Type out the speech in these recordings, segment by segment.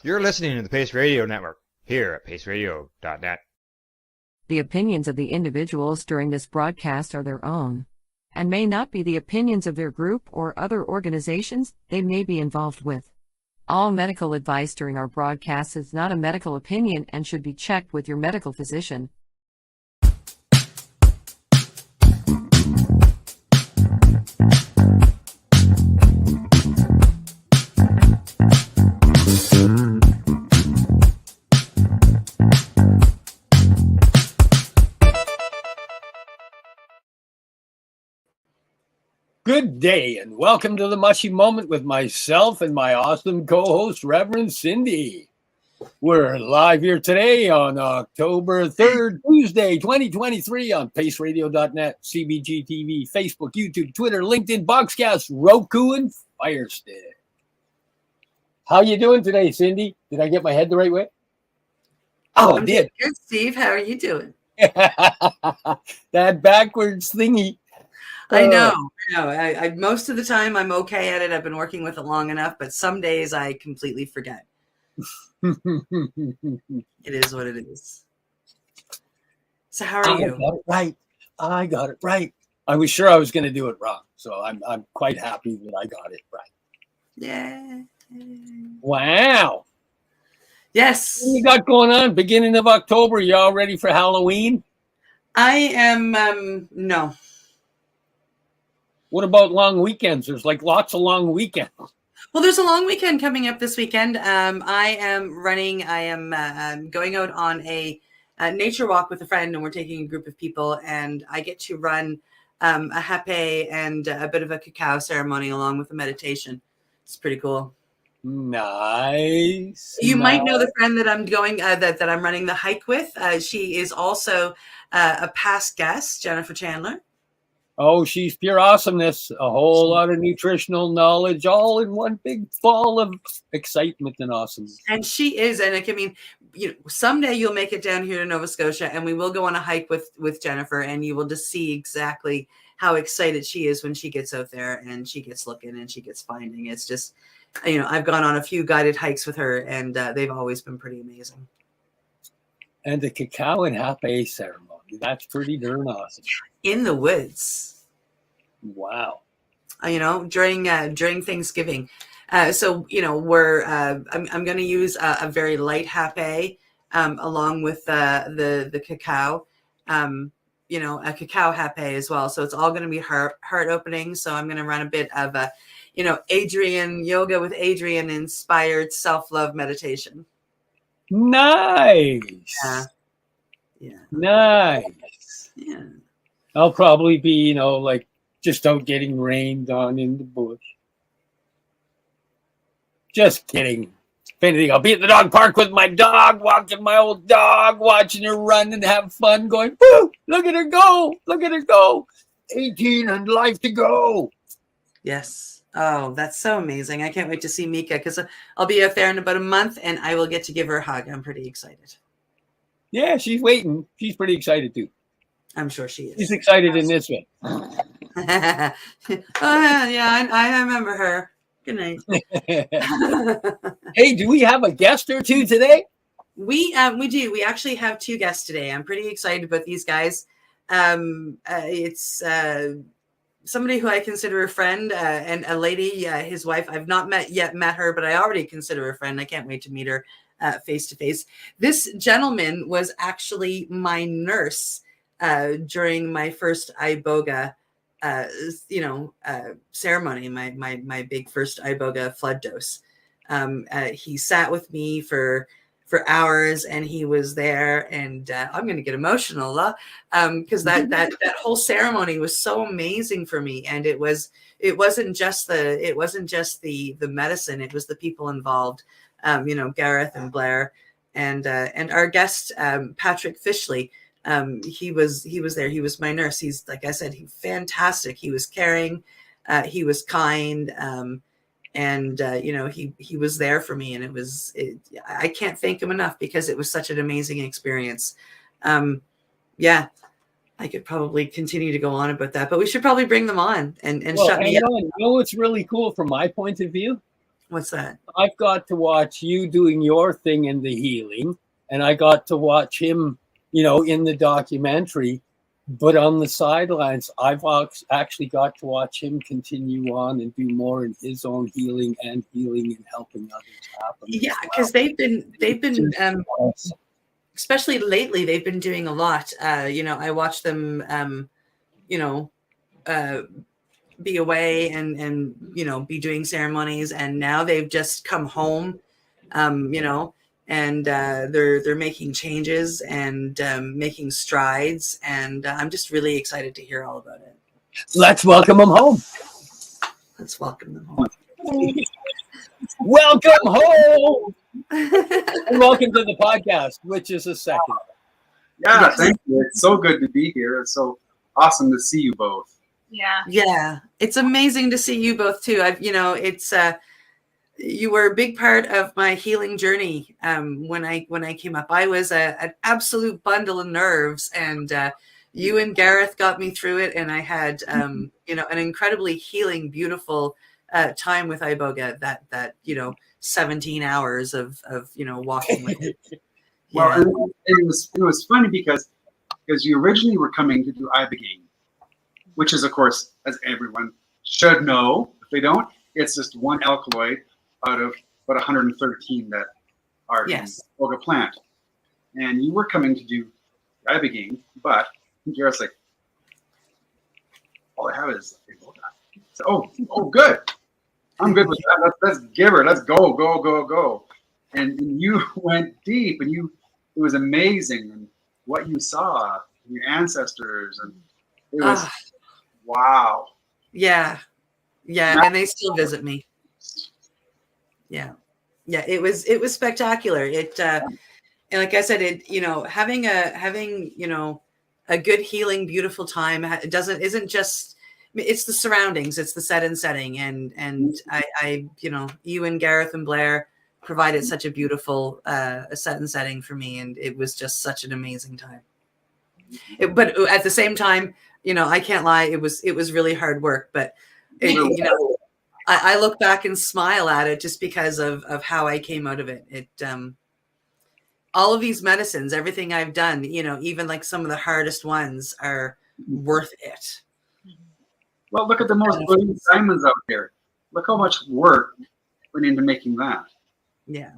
You're listening to the Pace Radio Network, here at paceradio.net. The opinions of the individuals during this broadcast are their own, and may not be the opinions of their group or other organizations they may be involved with. All medical advice during our broadcast is not a medical opinion and should be checked with your medical physician. Good day and welcome to the Mushie Moment with myself and my awesome co-host, Reverend Cindy. We're live here today on October 3rd, Tuesday, 2023 on paceradio.net, CBG TV, Facebook, YouTube, Twitter, LinkedIn, Boxcast, Roku, and Firestick. How you doing today, Cindy? Did I get my head the right way? Oh, I did. Good, Steve. How are you doing? That backwards thingy. I know. I most of the time I'm okay at it. I've been working with it long enough, but some days I completely forget. It is what it is. So how are you? I got it right. I was sure I was going to do it wrong, so I'm quite happy that I got it right. Yeah. Wow. Yes. What you got going on? Beginning of October. You all ready for Halloween? I am. No. What about long weekends? There's like lots of long weekends. Well, there's a long weekend coming up this weekend. I am going out on a nature walk with a friend, and we're taking a group of people, and I get to run a hape and a bit of a cacao ceremony along with a meditation. It's pretty cool. Nice. You might know the friend that I'm going that I'm running the hike with. She is also a past guest, Jennifer Chandler. Oh, she's pure awesomeness. A whole lot of nutritional knowledge, all in one big ball of excitement and awesomeness. And she is, and I mean, someday you'll make it down here to Nova Scotia, and we will go on a hike with Jennifer, and you will just see exactly how excited she is when she gets out there and she gets looking and she gets finding. It's just, I've gone on a few guided hikes with her, and they've always been pretty amazing. And the cacao and hape ceremony. That's pretty darn awesome. In the woods. Wow. During Thanksgiving. We're I'm going to use a very light hape along with the cacao. A cacao hape as well. So it's all going to be heart opening. So I'm going to run a bit of a, Adrian yoga with Adrian inspired self-love meditation. Nice. Yeah. Nice. Yeah. I'll probably be, just out getting rained on in the bush. Just kidding. If anything, I'll be at the dog park with my dog, walking my old dog, watching her run and have fun, going, woo, look at her go. Look at her go. 18 and life to go. Yes. Oh, that's so amazing. I can't wait to see Mika because I'll be out there in about a month and I will get to give her a hug. I'm pretty excited. Yeah, she's waiting. She's pretty excited too. I'm sure she is. She's excited in this way. Yeah, I remember her. Good night. Hey, do we have a guest or two today? We do. We actually have two guests today. I'm pretty excited about these guys. It's somebody who I consider a friend and a lady, his wife. I've not met her, but I already consider a friend. I can't wait to meet her face to face. This gentleman was actually my nurse during my first Iboga, ceremony, my big first Iboga flood dose. He sat with me for hours, and he was there, and I'm going to get emotional because that whole ceremony was so amazing for me, and it wasn't just the medicine, it was the people involved. Gareth and Blair and our guest, Patrick Fishley. He was there. He was my nurse. He's, like I said, he's fantastic. He was caring. He was kind. He was there for me. And I can't thank him enough because it was such an amazing experience. I could probably continue to go on about that, but we should probably bring them on and shut me up. You know what's really cool from my point of view? What's that? I've got to watch you doing your thing in the healing, and I got to watch him, in the documentary. But on the sidelines, I've actually got to watch him continue on and do more in his own healing and helping others happen. Yeah, because they've been especially lately, they've been doing a lot. I watched them, be away and be doing ceremonies, and now they've just come home, and they're making changes and making strides, and I'm just really excited to hear all about it. Let's welcome them home. Let's welcome them home. Welcome home. And welcome to the podcast, which is a second. Yeah, Yes. Thank you. It's so good to be here. It's so awesome to see you both. Yeah, it's amazing to see you both too. You were a big part of my healing journey. When I came up, I was an absolute bundle of nerves, and you and Gareth got me through it, and I had an incredibly healing, beautiful time with Iboga. That 17 hours of walking with it. Well, Yeah. and it was funny because you originally were coming to do Ibogaine, which is, of course, as everyone should know, if they don't, it's just one alkaloid out of about 113 that are Yes. in the Iboga plant. And you were coming to do Ibogaine, but Gareth's like, all I have is Iboga. So, oh, good. I'm good with that. Let's give her. Let's go. And you went deep, and it was amazing, and what you saw, your ancestors, and it was wow. Yeah, and they still visit me. Yeah, it was spectacular. It and like I said, having a good healing, beautiful time isn't just. It's the surroundings, it's the set and setting, and I you and Gareth and Blair provided such a beautiful set and setting for me, and it was just such an amazing time. But at the same time, I can't lie, it was really hard work, but I look back and smile at it just because of how I came out of it. It all of these medicines, everything I've done, even like some of the hardest ones are worth it. Well, look at the most brilliant diamonds out there. Look how much work went into making that. Yeah.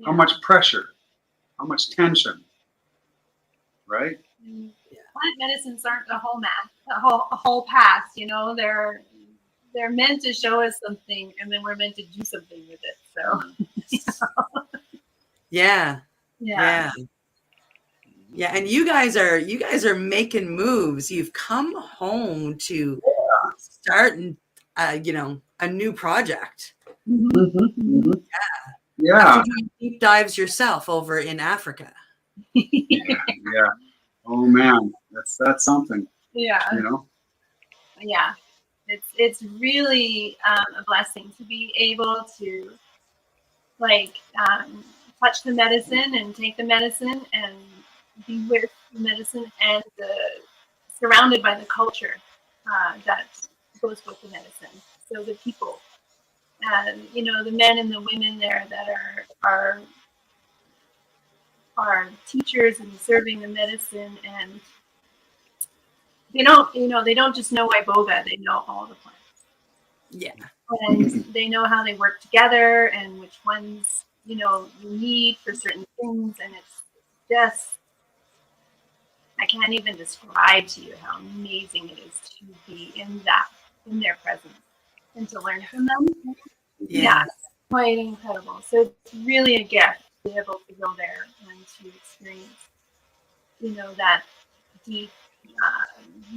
How much pressure, how much tension, right? Plant medicines aren't a whole path. They're meant to show us something, and then we're meant to do something with it. So. Yeah. And you guys are making moves. You've come home to start a new project. Yeah. After doing deep dives yourself over in Africa. Yeah. Oh man, that's something. Yeah. Yeah. It's really a blessing to be able to touch the medicine and take the medicine and be with the medicine and surrounded by the culture that goes with the medicine. So the people, and the men and the women there that are teachers and serving the medicine, and they don't just know Iboga, they know all the plants. Yeah. And they know how they work together and which ones you need for certain things, and it's just, I can't even describe to you how amazing it is to be in their presence and to learn from them. Yeah, it's quite incredible. So it's really a gift to be able to go there and to experience, that deep,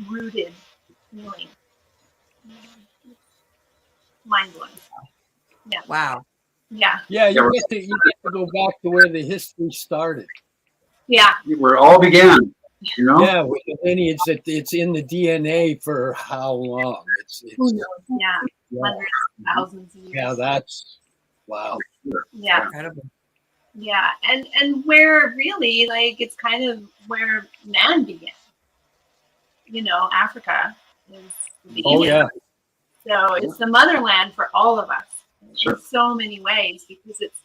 rooted feeling. Mind blowing. Yeah. Wow. Yeah. Yeah, you get to go back to where the history started. Yeah. Where it all began, Yeah, with the lineage that it's in the DNA for how long? Who knows? Yeah. Hundreds, thousands of years. Yeah, that's wow. Yeah. Incredible. Yeah. And where really, it's kind of where man began. Africa is the beginning. Oh yeah. So it's the motherland for all of us. Sure. in so many ways, because it's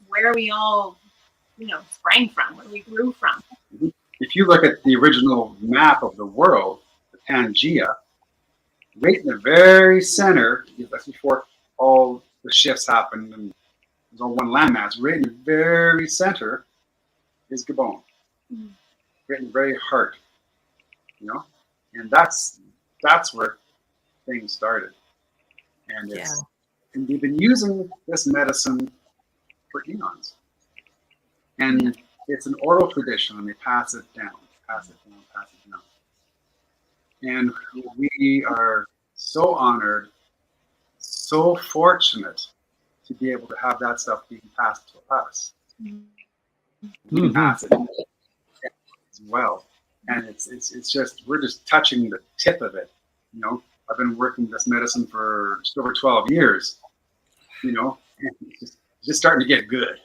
where we all, sprang from, where we grew from. If you look at the original map of the world, the Pangea, right in the very center, that's before all the shifts happened and there's all one landmass, right in the very center is Gabon. Right in the very heart, and that's where things started. And and we've been using this medicine for eons. And it's an oral tradition, and they pass it down. And we are so honored, so fortunate to be able to have that stuff being passed to us. We can pass it as well. And it's just, we're just touching the tip of it. I've been working this medicine for just over 12 years, and it's just starting to get good.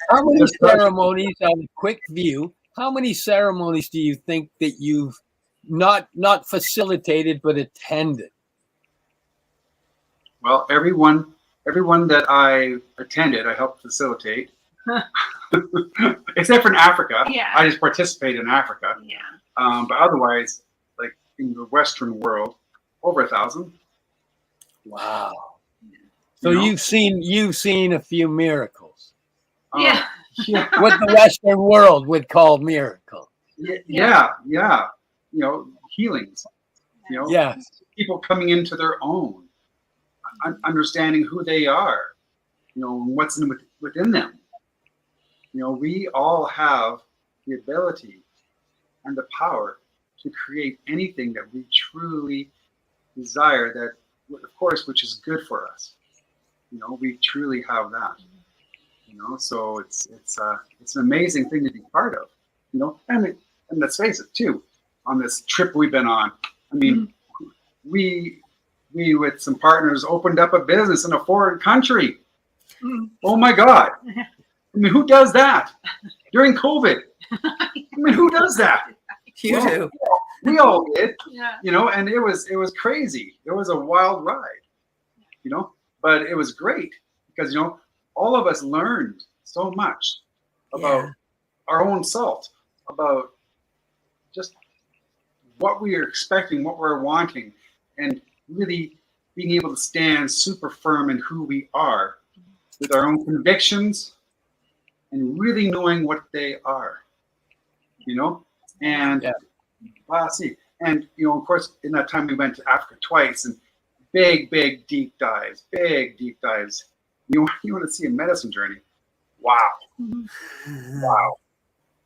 How many ceremonies, on a quick view, how many ceremonies do you think that you've not facilitated but attended? Well, everyone that I attended, I helped facilitate. Except for in Africa. Yeah. I just participate in Africa. Yeah. But otherwise, like in the Western world, over 1,000. Wow. So you've seen a few miracles. Yeah. Yeah. What the Western world would call miracles. Yeah. Healings. Yeah. People coming into their own, understanding who they are, what's within them. We all have the ability and the power to create anything that we truly desire, that, of course, which is good for us. We truly have that. So it's an amazing thing to be part of. And let's face it too, on this trip we've been on. I mean, we with some partners opened up a business in a foreign country. Oh my God. I mean, who does that during COVID? I mean, who does that? You do. We all did, Yeah. and it was crazy. It was a wild ride, but it was great because, all of us learned so much about our own self, about just what we are expecting, what we're wanting, and really being able to stand super firm in who we are with our own convictions and really knowing what they are, and and of course in that time we went to Africa twice, and big deep dives. You want to see a medicine journey? Wow.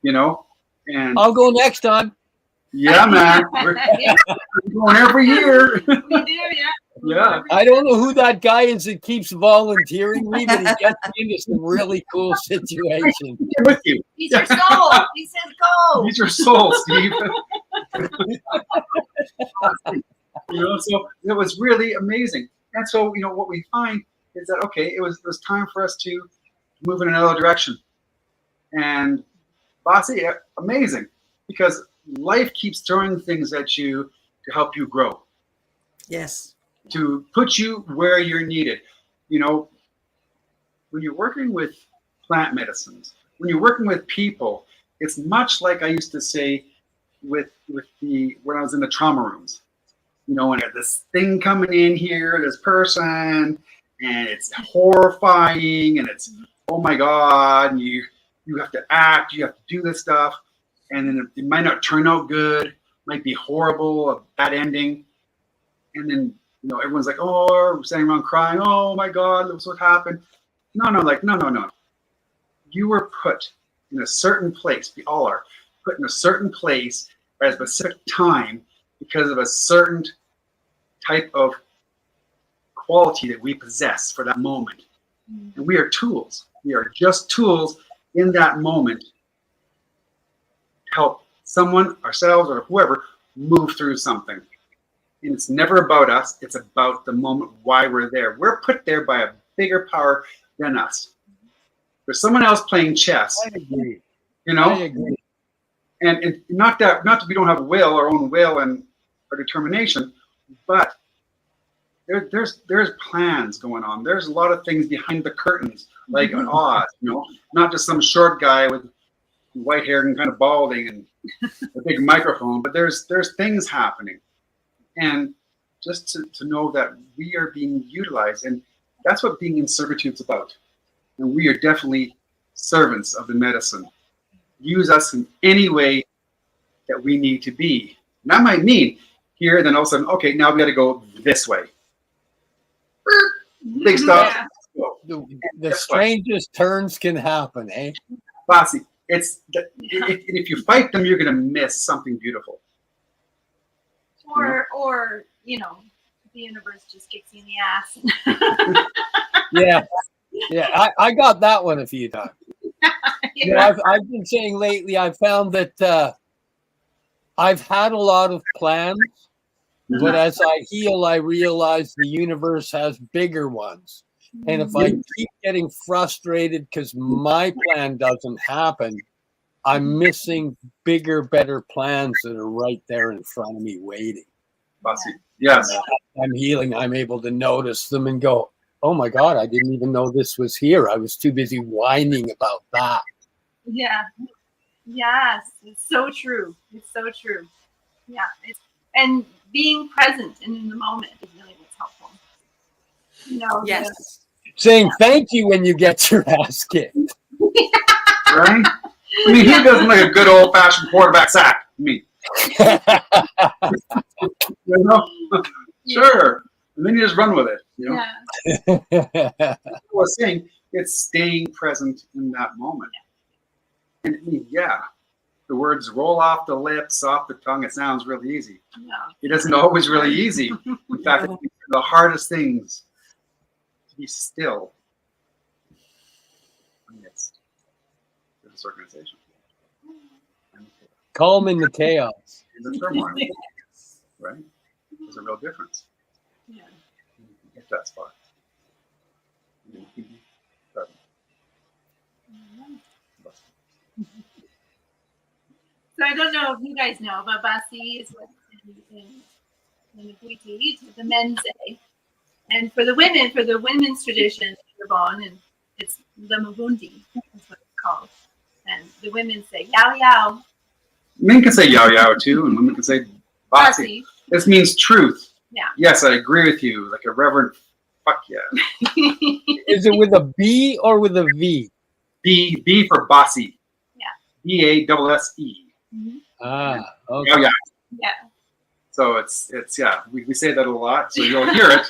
And I'll go next time. yeah, man, we're going every year. We do, yeah. Yeah. I don't know who that guy is that keeps volunteering me, but he gets me into some really cool situations. With you. He's your soul. He says go. He's your soul, Steve. So it was really amazing. And so, what we find is that, okay, it was time for us to move in another direction. And Bossy, amazing, because life keeps throwing things at you to help you grow, Yes. to put you where you're needed. When you're working with plant medicines, when you're working with people, it's much like I used to say when I was in the trauma rooms. When this thing coming in here, this person, and it's horrifying, and it's, oh my God, and you have to act, you have to do this stuff, and then it might not turn out good, might be horrible, a bad ending, and then everyone's like, oh, we're standing around crying, oh my God, look what happened. No. You were put in a certain place. We all are put in a certain place at a specific time because of a certain type of quality that we possess for that moment. And we are tools. We are just tools in that moment to help someone, ourselves, or whoever move through something. And it's never about us. It's about the moment, why we're there. We're put there by a bigger power than us. There's someone else playing chess. I agree. I agree. And not that we don't have our own will and our determination, but there's plans going on. There's a lot of things behind the curtains, like an Oz, not just some short guy with white hair and kind of balding and a big microphone, but there's things happening. And just to know that we are being utilized, and that's what being in servitude's about. And we are definitely servants of the medicine. Use us in any way that we need to be. And that might mean here, then all of a sudden, okay, now we got to go this way. Big stuff. Yeah. The strangest turns can happen, eh? Bossy. If you fight them, you're going to miss something beautiful. Or the universe just kicks you in the ass. Yeah. I got that one a few times. I've been saying lately, I've found that I've had a lot of plans, but as I heal, I realize the universe has bigger ones. And if I keep getting frustrated because my plan doesn't happen, I'm missing bigger, better plans that are right there in front of me waiting. Bossy. Yes. I'm healing. I'm able to notice them and go, oh my God, I didn't even know this was here. I was too busy whining about that. Yeah. Yes. It's so true. It's so true. Yeah. And being present and in the moment is really what's helpful. Yes. Saying thank you when you get your ass kicked. Right? I mean, he doesn't like a good old-fashioned quarterback sack. Sure. And then you just run with it. Yeah. I was saying, it's staying present in that moment. And the words roll off the lips, off the tongue. It sounds really easy. Yeah. It isn't always really easy. In fact, it's the hardest things to be still amidst this organization. Calm in the chaos. The turmoil, right? There's a real difference. Yeah. You get that spot. So I don't know if you guys know, but Basi is what in the Bhuti, the men's day. And for the women's tradition in Gabon, and it's the Mubundi, that's what it's called. And the women say yao yao. Men can say yao yao too, and women can say Basi. This means truth. Yeah. Yes, I agree with you. Like a reverent fuck yeah. Is it with a B or with a V? B for Basi. Yeah. BASSE. Mm-hmm. Ah, okay. Oh yeah. Yeah. So it's we say that a lot, so you'll hear it.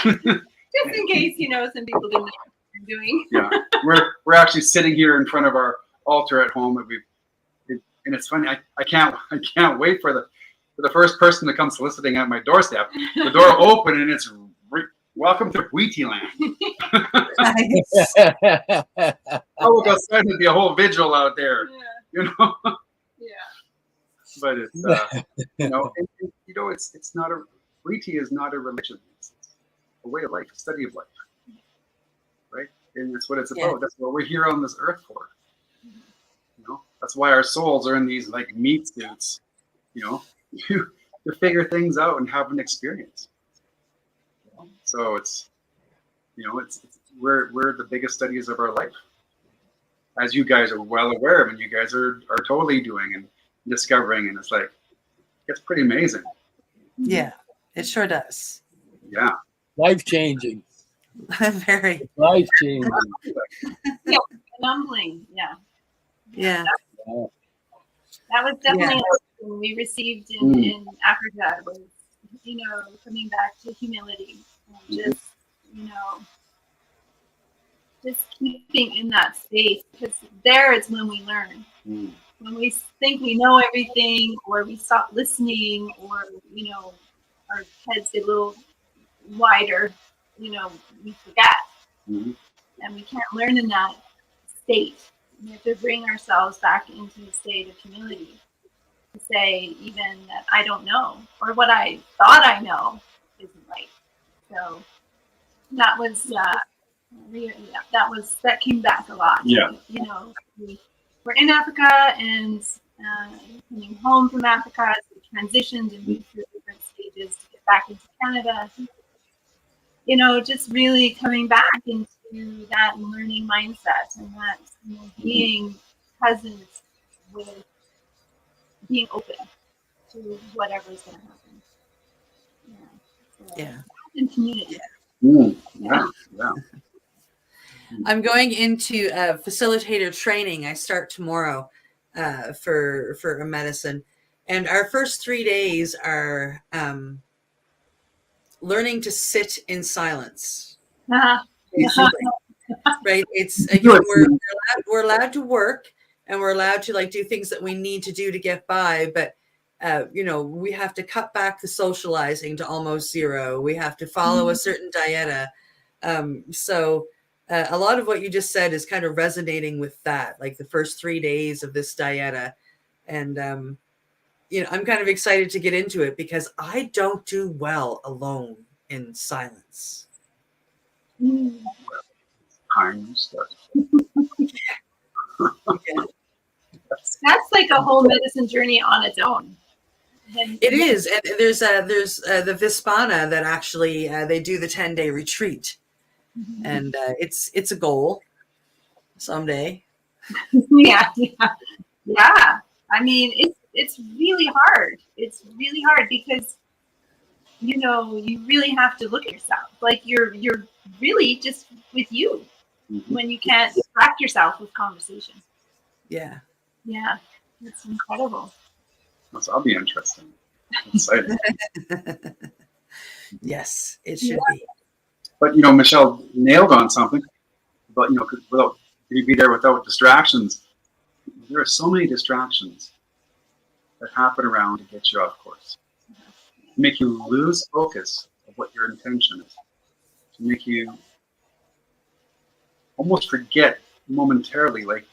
Just in case some people didn't know what they're doing. Yeah, we're actually sitting here in front of our altar at home, and it's funny. I can't wait for the first person to come soliciting at my doorstep. The door open and it's welcome to Wheaty Land. Oh, we'll start to be a whole vigil out there. Yeah. Yeah. But it's it's not Wheaty is not a religion. It's a way of life, a study of life, right? And that's what it's about. That's what we're here on this earth for. That's why our souls are in these like meat suits, to figure things out and have an experience. So it's we're the biggest studies of our life, as you guys are well aware of, and you guys are totally doing and discovering, and it's pretty amazing. Yeah, it sure does. Yeah, life changing. Very life changing. Yeah, humbling. Yeah. Yeah. That was definitely something we received in Africa, was coming back to humility, and just keeping in that space, because there is when we learn. When we think we know everything, or we stop listening, or our heads get a little wider, we forget, and we can't learn in that state. We have to bring ourselves back into a state of humility to say even that I don't know, or what I thought I know isn't right. So that was that came back a lot. Yeah. We were in Africa and coming home from Africa, as we transitioned and moved through different stages to get back into Canada. you know, just really coming back into that learning mindset and that, you know, being present with being open to whatever's going to happen. Yeah. In community. Yeah. I'm going into facilitator training. I start tomorrow for a medicine. And our first 3 days are learning to sit in silence. Basically. Right? It's again, we're allowed to work, and we're allowed to like do things that we need to do to get by, but you know, we have to cut back the socializing to almost zero. We have to follow a certain dieta. So a lot of what you just said is kind of resonating with that, like the first 3 days of this dieta. And, you know, I'm kind of excited to get into it because I don't do well alone in silence. Kind stuff. That's like a whole medicine journey on its own. It is, and there's the Vispana that actually they do the 10-day retreat, and it's a goal someday. Yeah. I mean, it's really hard. It's really hard because, you know, you really have to look at yourself. Like you're really just with you when you can't distract yourself with conversation. Yeah, it's incredible. That'll be interesting. Exciting. Yes, it should be. But you know, Michelle nailed on something. But you know, without you be there without distractions, there are so many distractions that happen around to get you off course, to make you lose focus of what your intention is, to make you almost forget momentarily, like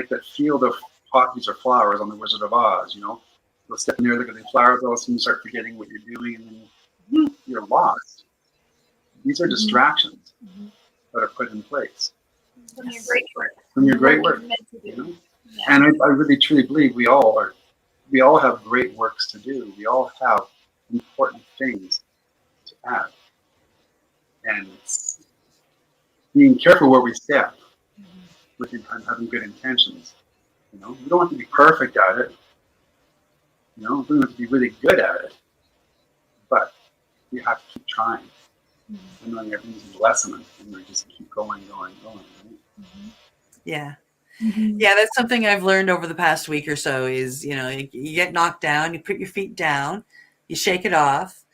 that field of poppies or flowers on the Wizard of Oz. You know, you'll step in there, look at the flowers, all of a sudden you start forgetting what you're doing, and then you're lost. These are distractions that are put in place. From your great work. From your great work. You know? Yeah. And I really truly believe we all have great works to do. We all have important things to add. And being careful where we step with having good intentions. You know, we don't have to be perfect at it. You know, we don't have to be really good at it. But we have to keep trying. And knowing everything's a lesson, and we just keep going. Right? Yeah. Yeah, that's something I've learned over the past week or so is, you know, you get knocked down, you put your feet down, you shake it off,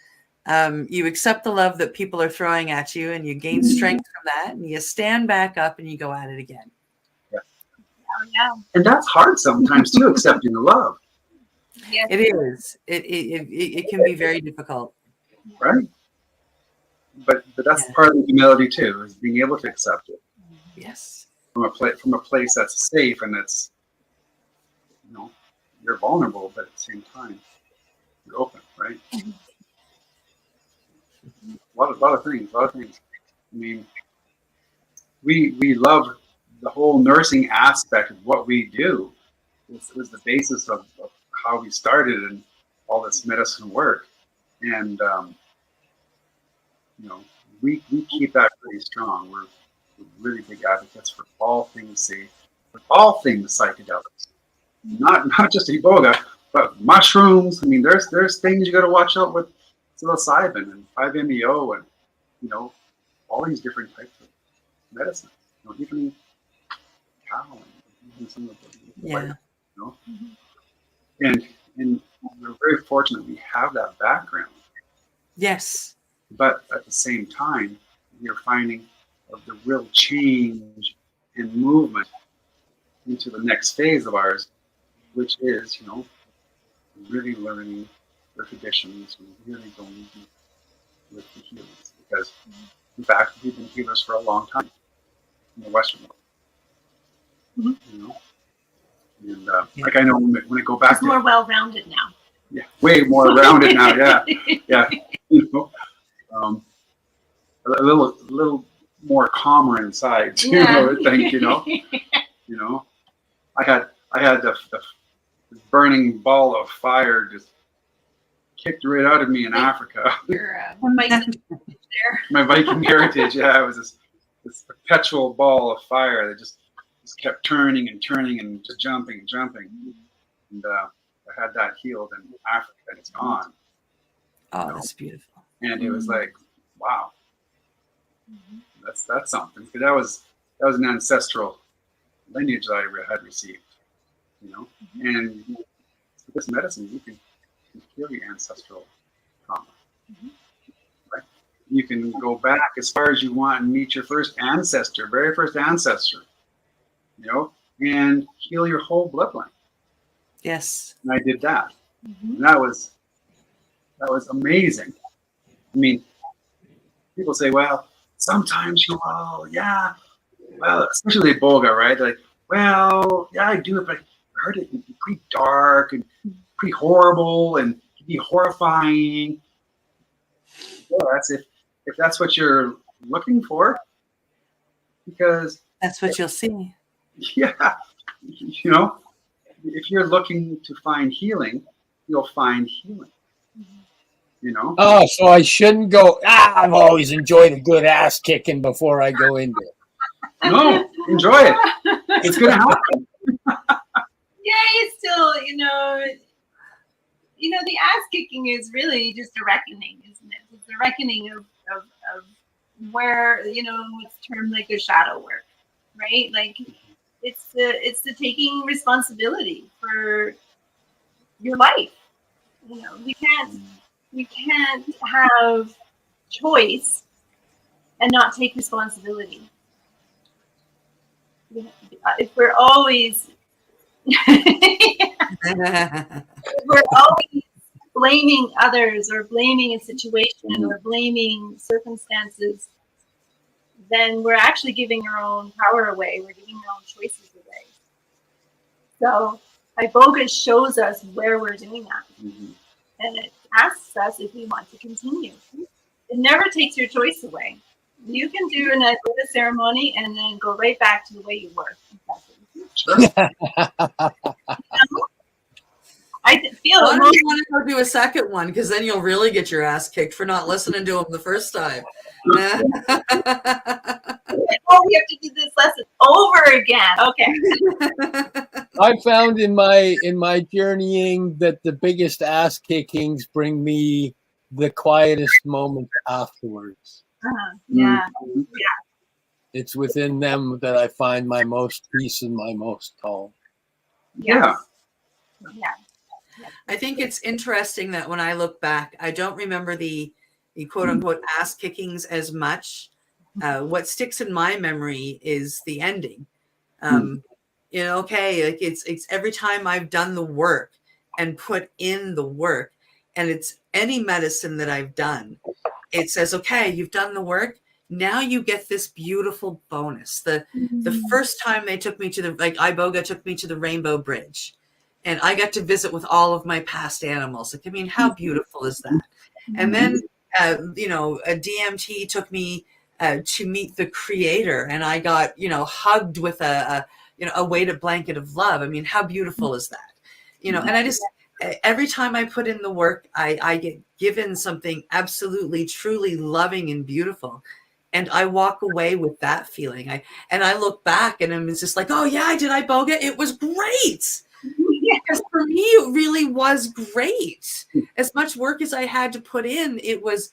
you accept the love that people are throwing at you, and you gain strength from that, and you stand back up and you go at it again. Yeah. And that's hard sometimes too, accepting the love. Yeah. It is. It can be very difficult. Right? But that's part of the humility too, is being able to accept it. Yes. From a place that's safe and that's, you know, you're vulnerable, but at the same time, you're open, right? A lot of things. I mean, we love the whole nursing aspect of what we do. It was the basis of how we started and all this medicine work. And, you know, we keep that pretty strong. We're really big advocates for all things safe, for all things psychedelics. Not just Iboga, but mushrooms. I mean, there's things you got to watch out with psilocybin and 5-MeO and, you know, all these different types of medicine. You know, even cow and even some of the you know. And we're very fortunate we have that background. Yes. But at the same time, you're finding of the real change and movement into the next phase of ours, which is, you know, really learning the traditions and really going deep with the healers. Because, in fact, we've been healers for a long time in the Western world. You know? And like I know when I go back, it's more well-rounded now. Yeah, way more rounded now. Yeah. You know, a little more calmer inside too. I think, you know. You know, I had the burning ball of fire just kicked right out of me in Africa. Your Viking there. My Viking heritage, yeah, it was this perpetual ball of fire that just kept turning and turning and just jumping and jumping. And I had that healed in Africa, and it's gone. Oh, that's beautiful. And it was like, wow, that's something. Because that was an ancestral lineage that I had received, you know. And with this medicine, you can heal your ancestral trauma. Right? You can go back as far as you want and meet your first ancestor, very first ancestor, you know, and heal your whole bloodline. Yes. And I did that. And that was amazing. I mean, people say, well, sometimes you will, yeah. Well, especially the Iboga, right? They're like, well, yeah, I do it, but I heard it can be pretty dark and pretty horrible and can be horrifying. Well, that's if that's what you're looking for, because That's what you'll see. yeah, you know, if you're looking to find healing, you'll find healing. You know. Oh, so I shouldn't go. I've always enjoyed a good ass kicking before I go into it. No, enjoy it. It's gonna happen. Yeah, it's still, the ass kicking is really just a reckoning, isn't it? It's a reckoning of where, what's termed like the shadow work, right? Like it's the taking responsibility for your life. We can't have choice and not take responsibility. If we're always blaming others or blaming a situation or blaming circumstances, then we're actually giving our own power away. We're giving our own choices away. So Iboga shows us where we're doing that. And it asks us if we want to continue. It never takes your choice away. You can do an Iboga ceremony and then go right back to the way you were. Sure. I feel I don't want to go do a second one, because then you'll really get your ass kicked for not listening to him the first time. Oh, we have to do this lesson over again. Okay. I found in my journeying that the biggest ass kickings bring me the quietest moments afterwards. Yeah. It's within them that I find my most peace and my most calm. Yeah. I think it's interesting that when I look back, I don't remember the quote unquote ass kickings as much. What sticks in my memory is the ending. It's every time I've done the work and put in the work, and it's any medicine that I've done, it says, okay, you've done the work. Now you get this beautiful bonus. The first time they took me to Iboga took me to the Rainbow Bridge, and I got to visit with all of my past animals. Like, I mean, how beautiful is that? And then, a DMT took me to meet the Creator, and I got, hugged with a weighted blanket of love. I mean, how beautiful is that? And I just, every time I put in the work, I get given something absolutely, truly loving and beautiful. And I walk away with that feeling. I look back and I'm just like, oh yeah, I did Iboga. It was great. Because for me, it really was great. As much work as I had to put in, it was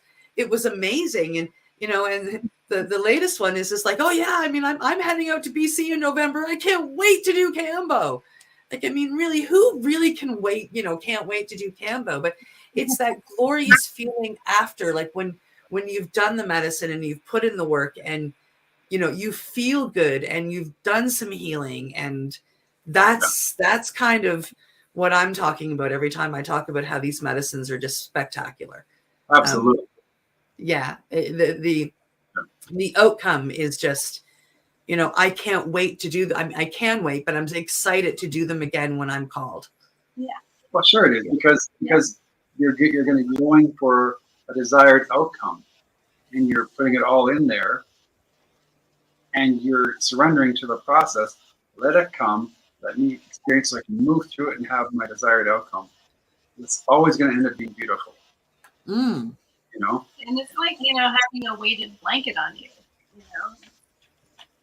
amazing. And and the latest one is just like, oh yeah, I mean, I'm heading out to BC in November. I can't wait to do Cambo. Like, I mean, really, who really can wait? Can't wait to do Cambo. But it's that glorious feeling after, like when you've done the medicine and you've put in the work and you feel good and you've done some healing, and that's kind of what I'm talking about every time I talk about how these medicines are just spectacular. Absolutely. The outcome is just, I can't wait to do them. I can wait, but I'm excited to do them again when I'm called. Yeah. Well, sure it is, because you're going to be going for a desired outcome, and you're putting it all in there, and you're surrendering to the process. Let it come. Let me experience so I can move through it and have my desired outcome. It's always going to end up being beautiful. Mm. You know, And it's like, having a weighted blanket on you,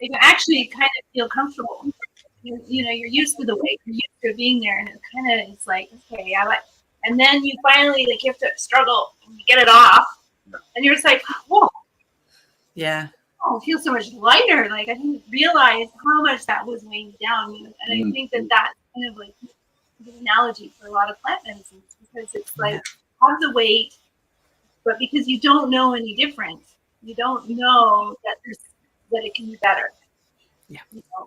You can actually kind of feel comfortable. You're used to the weight, you're used to being there, and it's like, okay, and then you finally, like, you have to struggle and you get it off, and you're just like, whoa. Yeah. Oh, I feel so much lighter. Like, I didn't realize how much that was weighing me down. And I think that's kind of like the analogy for a lot of plant medicines, because it's like, have the weight, but because you don't know any different, you don't know that it can be better,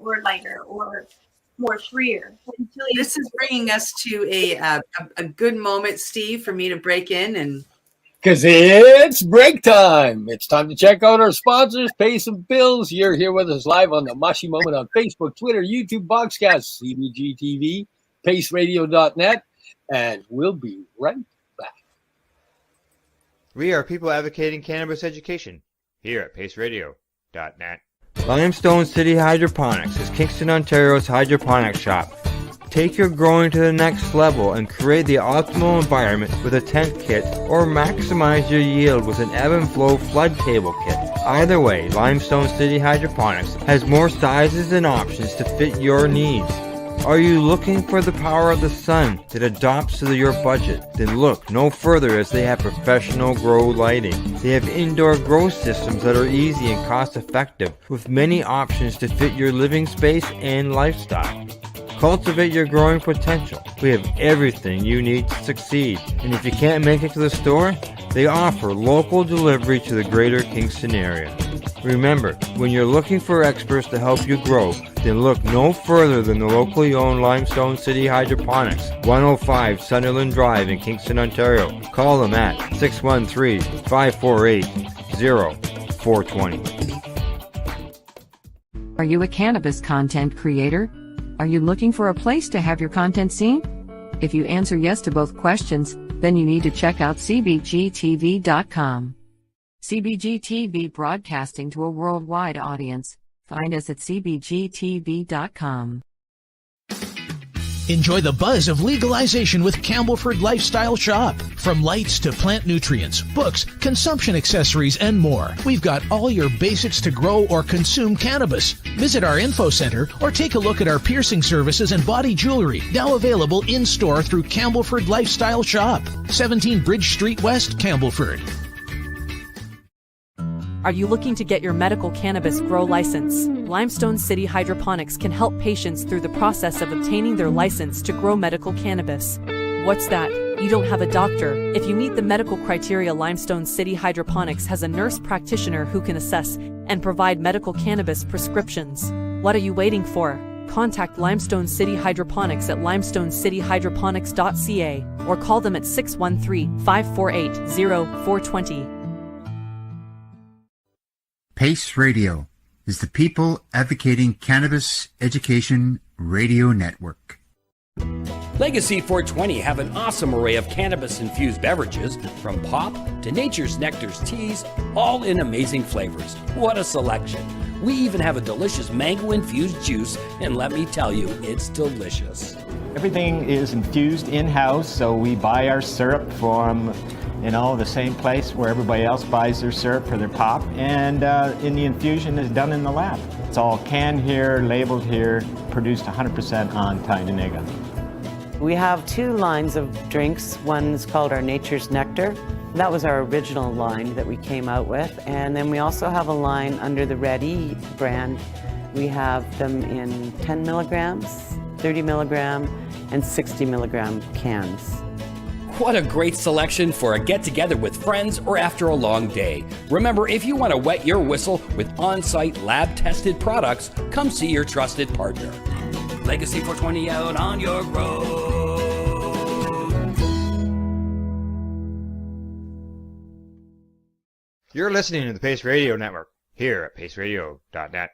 or lighter, or more freer. This is bringing us to a good moment, Steve, for me to break in and. Because it's break time. It's time to check out our sponsors, pay some bills. You're here with us live on the Mushie Moment on Facebook, Twitter, YouTube, Boxcast, CBG TV, paceradio.net, and we'll be right back. We are people advocating cannabis education here at paceradio.net. Limestone City Hydroponics is Kingston, Ontario's hydroponics shop. Take your growing to the next level and create the optimal environment with a tent kit, or maximize your yield with an ebb and flow flood table kit. Either way, Limestone City Hydroponics has more sizes and options to fit your needs. Are you looking for the power of the sun that adapts to your budget? Then look no further, as they have professional grow lighting. They have indoor grow systems that are easy and cost effective, with many options to fit your living space and lifestyle. Cultivate your growing potential. We have everything you need to succeed. And if you can't make it to the store, they offer local delivery to the greater Kingston area. Remember, when you're looking for experts to help you grow, then look no further than the locally owned Limestone City Hydroponics, 105 Sunderland Drive in Kingston, Ontario. Call them at 613-548-0420. Are you a cannabis content creator? Are you looking for a place to have your content seen? If you answer yes to both questions, then you need to check out cbgtv.com. CBG TV, broadcasting to a worldwide audience. Find us at cbgtv.com. Enjoy the buzz of legalization with Campbellford Lifestyle Shop. From lights to plant nutrients, books, consumption accessories, and more, we've got all your basics to grow or consume cannabis. Visit our info center or take a look at our piercing services and body jewelry, now available in-store through Campbellford Lifestyle Shop, 17 Bridge Street West, Campbellford. Are you looking to get your medical cannabis grow license? Limestone City Hydroponics can help patients through the process of obtaining their license to grow medical cannabis. What's that? You don't have a doctor. If you meet the medical criteria, Limestone City Hydroponics has a nurse practitioner who can assess and provide medical cannabis prescriptions. What are you waiting for? Contact Limestone City Hydroponics at limestonecityhydroponics.ca or call them at 613-548-0420. PACE Radio is the People Advocating Cannabis Education Radio Network. Legacy 420 have an awesome array of cannabis-infused beverages, from pop to Nature's Nectar's teas, all in amazing flavors. What a selection! We even have a delicious mango-infused juice, and let me tell you, it's delicious. Everything is infused in-house, so we buy our syrup from the same place where everybody else buys their syrup for their pop, and the infusion is done in the lab. It's all canned here, labeled here, produced 100% on Tyndonega. We have two lines of drinks. One's called our Nature's Nectar. That was our original line that we came out with. And then we also have a line under the Red E brand. We have them in 10 milligrams, 30 milligram, and 60 milligram cans. What a great selection for a get-together with friends or after a long day. Remember, if you want to wet your whistle with on-site lab-tested products, come see your trusted partner. Legacy 420 out on your road. You're listening to the Pace Radio Network here at paceradio.net.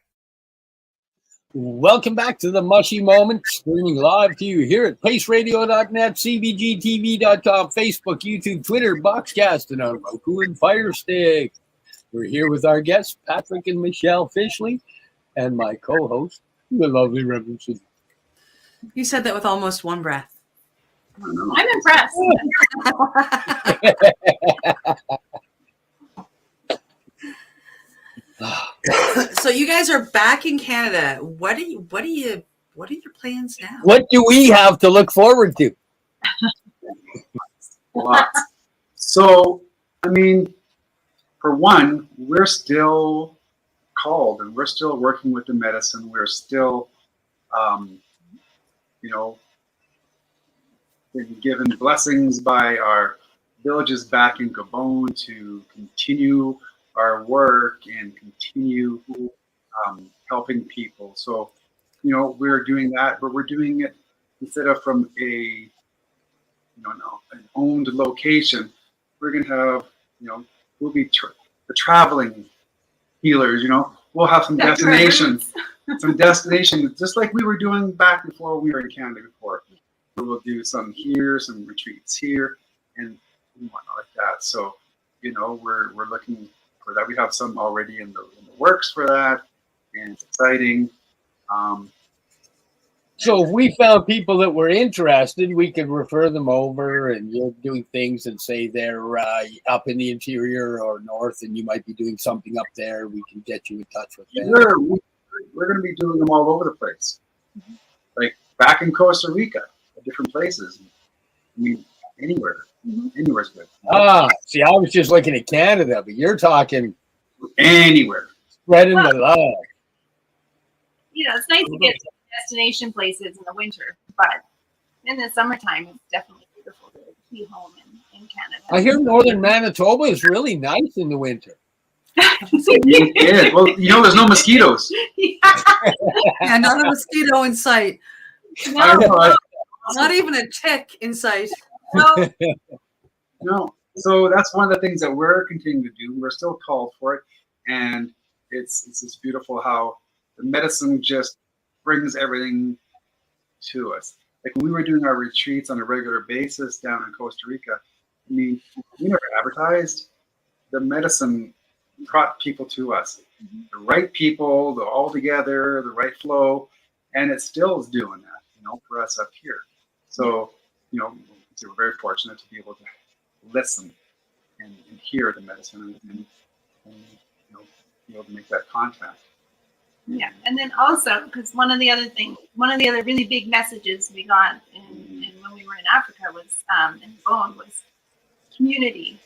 Welcome back to the Mushy Moment, streaming live to you here at paceradio.net, cbgtv.com, Facebook, YouTube, Twitter, Boxcast, and on Roku and Fire Stick. We're here with our guests, Patrick and Michelle Fishley, and my co-host, the lovely Reverend Cindy. You said that with almost one breath. I'm impressed. So you guys are back in Canada. What are your plans now? What do we have to look forward to? Lots. So, I mean, for one, we're still called and we're still working with the medicine. We're still, been given blessings by our villages back in Gabon to continue our work and continue helping people. So, we're doing that, but we're doing it instead of from an owned location. We're going to have, we'll be the traveling healers, we'll have some destinations, just like we were doing back before we were in Canada before. We'll do some here, some retreats here, and whatnot like that. So, we're looking for that. We have some already in the works for that, and it's exciting. So if we found people that were interested, we could refer them over, and you're doing things and say they're up in the interior or north, and you might be doing something up there. We can get you in touch with them. Sure. We're going to be doing them all over the place. Mm-hmm. Like back in Costa Rica, at different places. I mean, anywhere. Mm-hmm. Anywhere's good. See, I was just looking at Canada, but you're talking anywhere. Spreading the love. It's nice to get to destination places in the winter, but in the summertime, it's definitely beautiful to be home in Canada. I hear northern Manitoba is really nice in the winter. It is. Well, there's no mosquitoes. Yeah, not a mosquito in sight. No, not even a tick in sight. No. So that's one of the things that we're continuing to do. We're still called for it, and it's just beautiful how the medicine just brings everything to us. Like when we were doing our retreats on a regular basis down in Costa Rica, I mean, we never advertised. The medicine brought people to us. Mm-hmm. The right people, all together, the right flow, and it still is doing that, for us up here. So, we're very fortunate to be able to listen and hear the medicine and be able to make that contact. Yeah, and then also because one of the other really big messages we got when we were in Africa was in Gabon was community.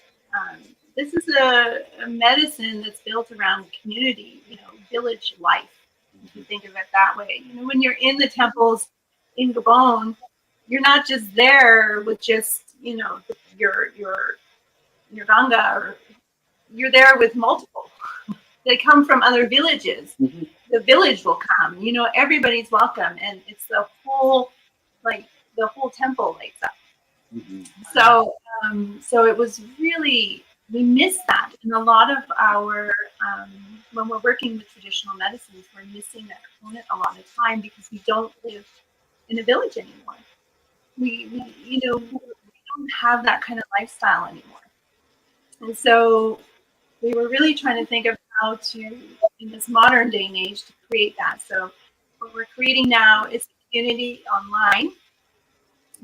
This is a medicine that's built around community, village life. If you think of it that way, when you're in the temples in Gabon, you're not just there with just your ganga, or you're there with multiple. They come from other villages. Mm-hmm. The village will come. Everybody's welcome, and it's the whole temple lights up. Mm-hmm. So it was really, we miss that, and a lot of our when we're working with traditional medicines, we're missing that component a lot of the time because we don't live in a village anymore. We don't have that kind of lifestyle anymore, and so we were really trying to think of how to, in this modern day and age, to create that. So what we're creating now is a community online,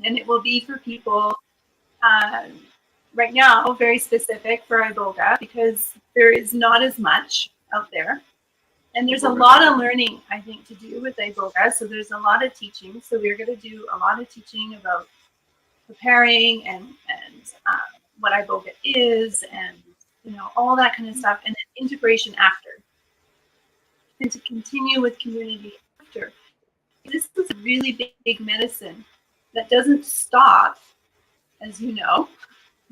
and it will be for people right now, very specific for Iboga, because there is not as much out there. And there's a lot of learning, I think, to do with Iboga. So there's a lot of teaching. So we're going to do a lot of teaching about preparing and what Iboga is, and all that kind of stuff, and then integration after, and to continue with community after. This is a really big medicine that doesn't stop, as you know,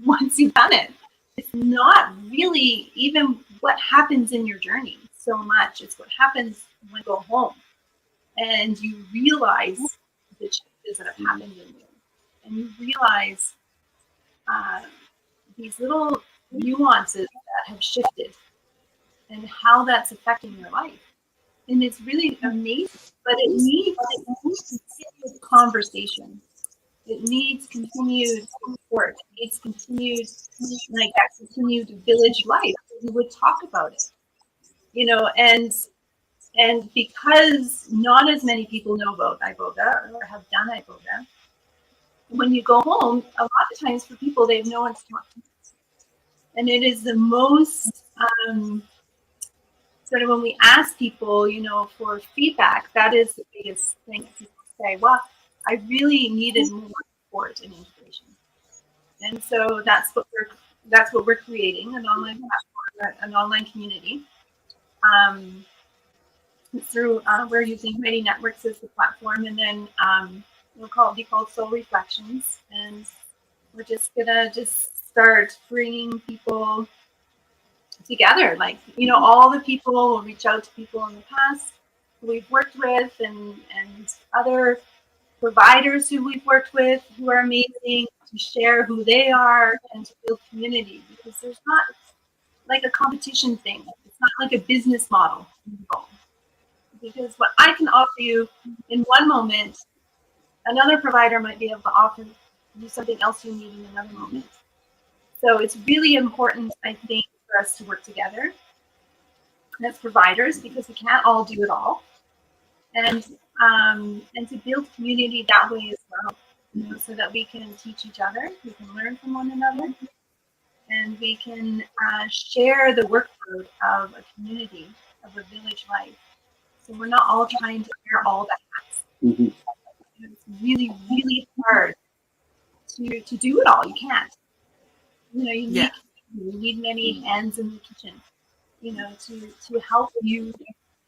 once you've done it. It's not really even what happens in your journey so much. It's what happens when you go home and you realize the changes that have happened in you, and you realize these little nuances that have shifted and how that's affecting your life. And it's really amazing, but it needs continued conversation. It needs continued support. It needs continued village life. We would talk about it, and because not as many people know about Iboga or have done Iboga, when you go home, a lot of times for people, they have no one to talk to. And it is the most, sort of when we ask people, for feedback, that is the biggest thing. People say, well, I really needed more support and integration. And so that's what we're creating, an online platform, an online community. Through we're using Mighty Networks as the platform, and then it'll be called Soul Reflections, and we're just gonna start bringing people together. Like, all the people will reach out to people in the past who we've worked with, and other providers who we've worked with who are amazing, to share who they are and to build community, because there's not like a competition thing. It's not like a business model involved. Because what I can offer you in one moment, another provider might be able to offer you something else you need in another moment. So it's really important, I think, for us to work together as providers, because we can't all do it all, and to build community that way as well, so that we can teach each other, we can learn from one another, and we can share the workload of a community, of a village life. So we're not all trying to wear all the hats. Mm-hmm. It's really, really hard to do it all. You can't. You need many hands in the kitchen, to help you,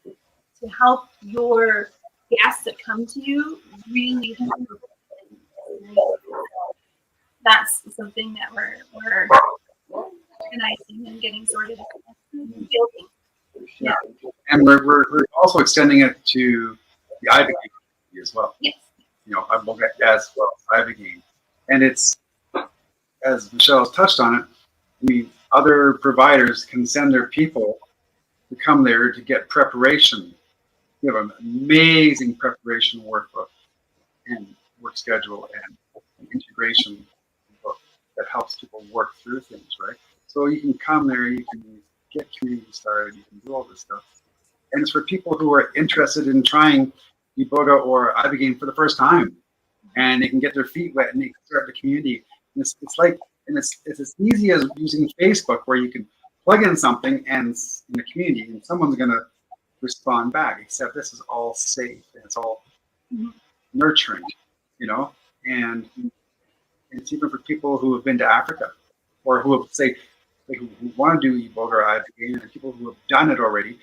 to help your guests that come to you really help. That's something that we're organizing and getting sorted out, building. Yeah. And we're also extending it to the Ibogaine community as well. Yes. Iboga as well as Ibogaine. And it's, as Michelle has touched on it, other providers can send their people to come there to get preparation. We have an amazing preparation workbook and work schedule and integration book that helps people work through things, right? So you can come there, you can get community started, you can do all this stuff. And it's for people who are interested in trying Iboga or Ibogaine for the first time. And they can get their feet wet and they can start the community. And it's as easy as using Facebook, where you can plug in something and in the community and someone's gonna respond back, except this is all safe and it's all nurturing, and it's even for people who have been to Africa or who have, say, who want to do Iboga or Ibogaine, and people who have done it already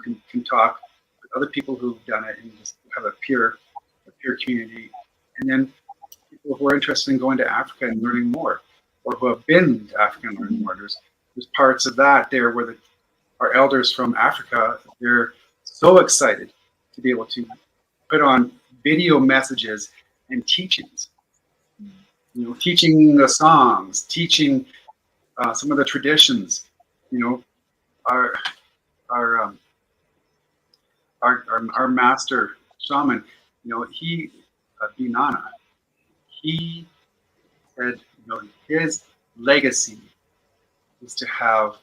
can talk with other people who've done it and just have a peer community. And then people who are interested in going to Africa and learning more, or who have been to Africa and learning more. There's parts of that there where our elders from Africa, they're so excited to be able to put on video messages and teachings. Teaching the songs, teaching some of the traditions. Our master shaman, he Binana, he said, his legacy is to have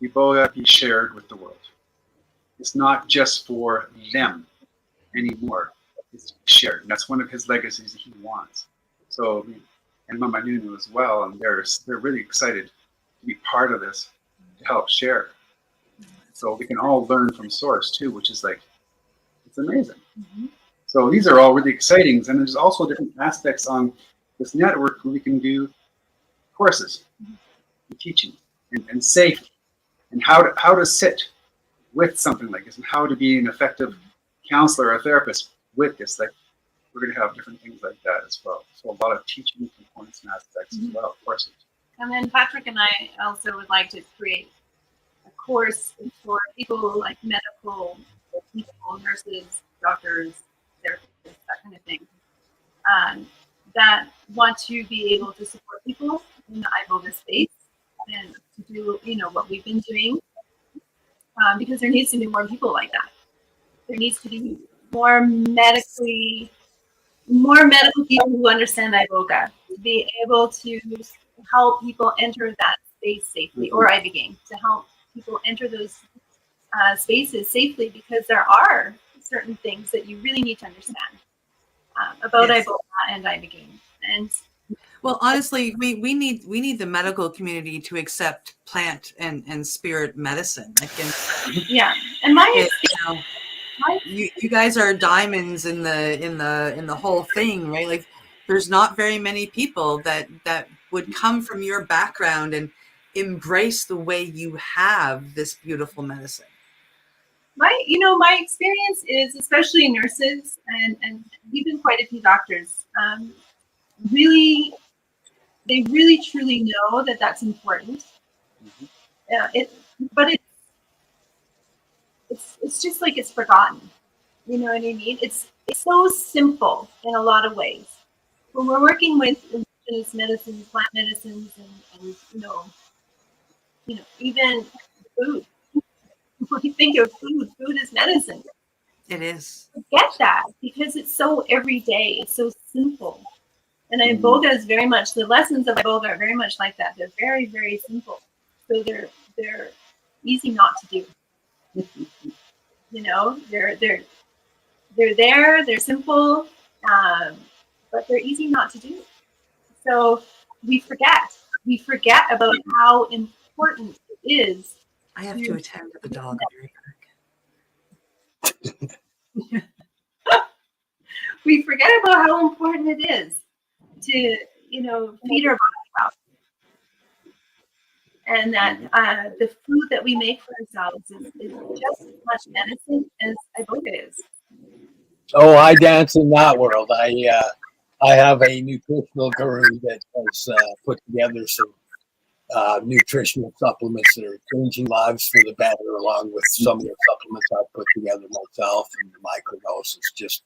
Iboga be shared with the world. It's not just for them anymore. It's shared. And that's one of his legacies that he wants. So, and Mama Nunu as well, and they're really excited to be part of this, to help share. So we can all learn from source too, which is it's amazing. Mm-hmm. So these are all really exciting. And there's also different aspects on this network where we can do courses, and teaching, and safety, and how to sit with something like this, and how to be an effective counselor or therapist with this. We're going to have different things like that as well. So a lot of teaching components and aspects as well, courses. And then Patrick and I also would like to create a course for people like medical people, nurses, doctors, therapists, that kind of thing, that want to be able to support people in the Iboga space and to do, what we've been doing, because there needs to be more people like that. There needs to be more medical people who understand Iboga, to be able to help people enter that space safely, or Ibogaine, to help people enter those spaces safely, because there are certain things that you really need to understand about Iboga and Ibogaine, And well, honestly, we need the medical community to accept plant and spirit medicine. Like, yeah, and you guys are diamonds in the whole thing, right? Like, there's not very many people that would come from your background and embrace the way you have this beautiful medicine. My experience is, especially nurses and even quite a few doctors, they really truly know that that's important. But it's just like it's forgotten. You know what I mean? It's so simple in a lot of ways. When we're working with indigenous medicines, plant medicines, and even food. When you think of food is medicine. It is. Get that, because it's so everyday. It's so simple. And Iboga is very much, the lessons of Iboga are very much like that. They're very, very simple. So they're easy not to do. They're there, they're simple, but they're easy not to do. So we forget about how important it is. I have to attend to the dog. We forget about how important it is to, feed our body well. And that the food that we make for ourselves is just as much medicine as Iboga is. Oh, I dance in that world. I have a nutritional guru that has put together some nutritional supplements that are changing lives for the better, along with some of the supplements I've put together myself, and the microdose is just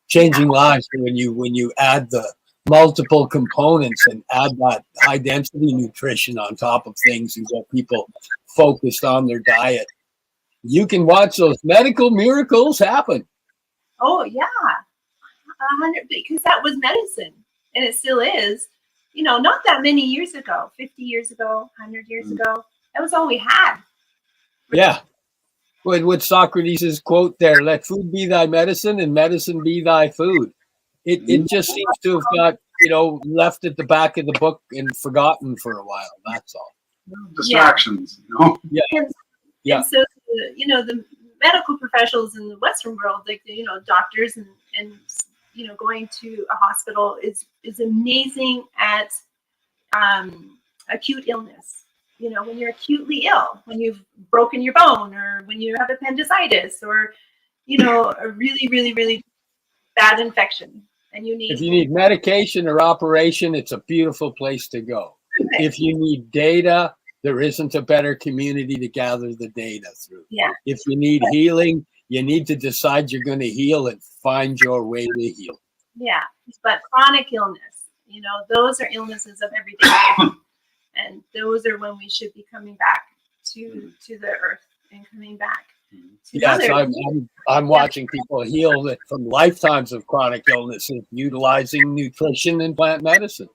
changing lives. And when you add the multiple components and add that high density nutrition on top of things and get people focused on their diet, you can watch those medical miracles happen. Oh yeah, 100, because that was medicine, and it still is. Not that many years ago, 50 years ago, 100 years ago, that was all we had. Yeah. With Socrates' quote there, let food be thy medicine and medicine be thy food. It just seems to have got, left at the back of the book and forgotten for a while. That's all. Distractions, Yeah. And so, the medical professionals in the Western world, like, doctors and going to a hospital is amazing at acute illness. When you're acutely ill, when you've broken your bone, or when you have appendicitis, or a really, really, really bad infection, and if you need medication or operation, it's a beautiful place to go. Okay. If you need data, there isn't a better community to gather the data through. Yeah. If you need healing, you need to decide you're going to heal and find your way to heal. Yeah, but chronic illness, those are illnesses of everyday life. And those are when we should be coming back to the earth and coming back. Yes, I'm watching people heal from lifetimes of chronic illnesses utilizing nutrition and plant medicine.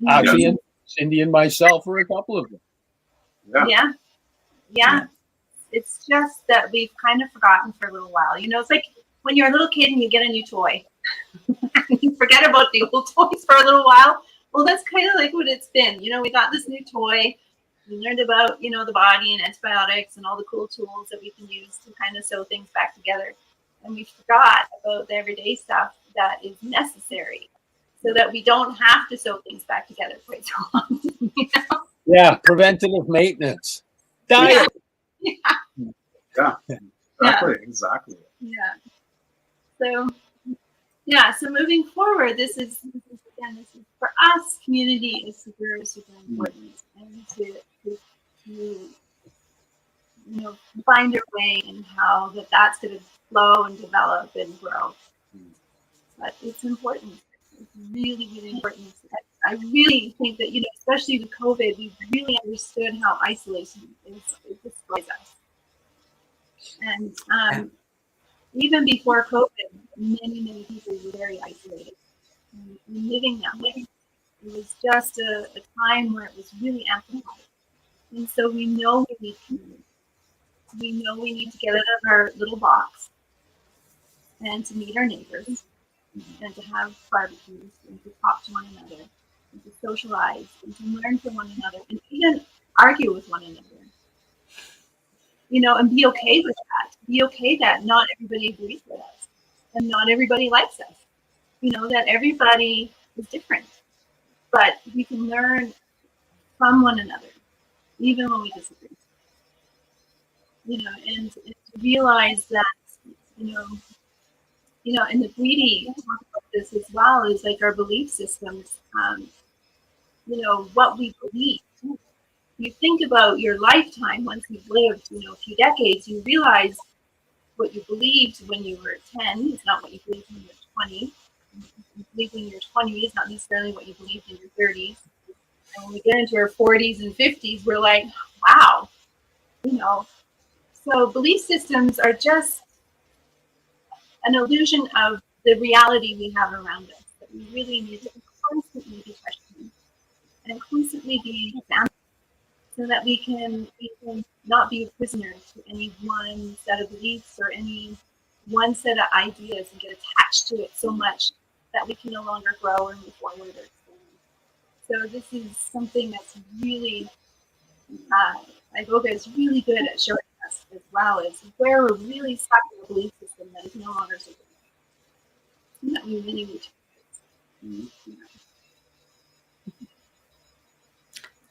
Actually, Cindy and myself were a couple of them. Yeah. It's just that we've kind of forgotten for a little while. It's like when you're a little kid and you get a new toy. You forget about the old toys for a little while. Well, that's kind of like what it's been. We got this new toy. We learned about, the body and antibiotics and all the cool tools that we can use to kind of sew things back together. And we forgot about the everyday stuff that is necessary so that we don't have to sew things back together quite so long. Yeah, preventative maintenance. Diet. Exactly. Yeah. So moving forward, this is for us. Community is super, super important, and to find our way and how that's going to flow and develop and grow. But it's important. It's really, really important. I really think that especially with COVID, we really understood how isolation it destroys us. And even before COVID, many, many people were very isolated. And living that way, it was just a time where it was really amplified. And so we know we need community. We know we need to get out of our little box and to meet our neighbors and to have barbecues and to talk to one another and to socialize and to learn from one another and even argue with one another. You know, and be okay with that. Be okay that not everybody agrees with us and not everybody likes us. You know, that everybody is different, but we can learn from one another, even when we disagree. You know, and to realize that, you know, and the greedy talk about this as well is like our belief systems. You know, what we believe. You think about your lifetime once you've lived, you know, a few decades, you realize what you believed when you were 10 is not what you believed when you were 20. What you believed when you were 20 is not necessarily what you believed in your 30s. And when we get into our 40s and 50s, we're like, wow, you know. So belief systems are just an illusion of the reality we have around us that we really need to constantly be questioning and constantly be examined, so that we can not be a prisoner to any one set of beliefs or any one set of ideas and get attached to it so much that we can no longer grow or move forward or expand. So this is something that's really, Iboga is really good at showing us as well, is where we're really stuck in a belief system that is no longer supported. And that we really need to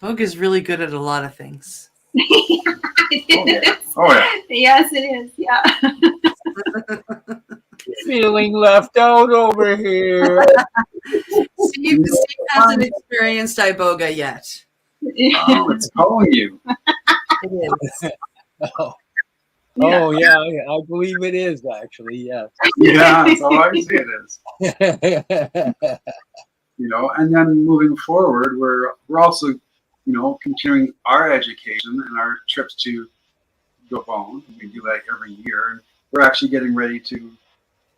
Iboga is really good at a lot of things. Oh yeah. Yes, it is. Yeah. Feeling left out over here. Steve hasn't experienced Iboga yet. Oh, it's calling you. It is. Oh yeah, I believe it is actually. Yeah. Yeah, that's all I see it is. You know, and then moving forward, we're also, you know, continuing our education and our trips to Gabon. We do that every year, and we're actually getting ready to